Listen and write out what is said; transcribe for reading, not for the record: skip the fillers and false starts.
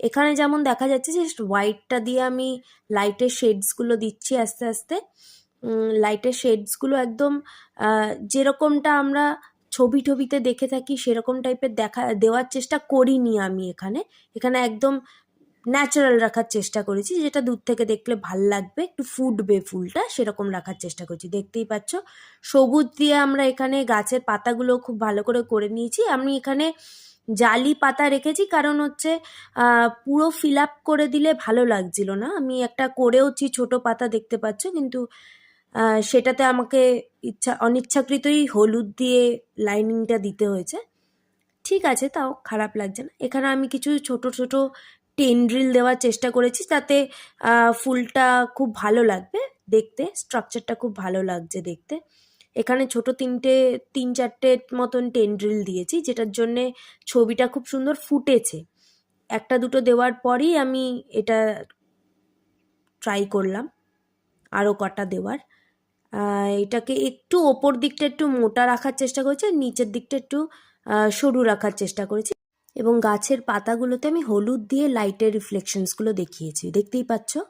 এখানে যেমন দেখা যাচ্ছে যে হোয়াইটটা দিয়ে আমি লাইটের শেডসগুলো দিচ্ছি আস্তে আস্তে। লাইটের শেডসগুলো একদম যেরকমটা আমরা ছবি টবিতে দেখে থাকি সেরকম টাইপের দেওয়ার চেষ্টা করিনি আমি এখানে। এখানে একদম ন্যাচারাল রাখার চেষ্টা করেছি, যেটা দূর থেকে দেখলে ভাল লাগবে, একটু ফুটবে ফুলটা, সেরকম রাখার চেষ্টা করেছি। দেখতেই পাচ্ছ সবুজ দিয়ে আমরা এখানে গাছের পাতাগুলো খুব ভালো করে নিয়েছি। আমি এখানে জালি পাতা রেখেছি, কারণ হচ্ছে পুরো ফিল আপ করে দিলে ভালো লাগছিল না। আমি একটা করেওছি ছোট পাতা, দেখতে পাচ্ছ, কিন্তু সেটাতে আমাকে অনিচ্ছাকৃতই হলুদ দিয়ে লাইনিংটা দিতে হয়েছে। ঠিক আছে, তাও খারাপ লাগছে না। এখানে আমি কিছু ছোট ছোট টেন্ড্রিল দেওয়ার চেষ্টা করেছি, তাতে ফুলটা খুব ভালো লাগবে দেখতে, স্ট্রাকচারটা খুব ভালো লাগছে দেখতে। এখানে ছোট তিন চারটে মতন টেন্ড্রিল দিয়েছি, যেটার জন্যে ছবিটা খুব সুন্দর ফুটেছে। একটা দুটো দেওয়ার পরই আমি এটা ট্রাই করলাম আরও কটা দেওয়ার। এটাকে একটু ওপর দিকটা একটু মোটা রাখার চেষ্টা করেছি, আর নিচের দিকটা একটু সরু রাখার চেষ্টা করেছি। এবং গাছের পাতাগুলোতে আমি হলুদ দিয়ে লাইটের রিফ্লেকশনসগুলো দেখিয়েছি, দেখতেই পাচ্ছ।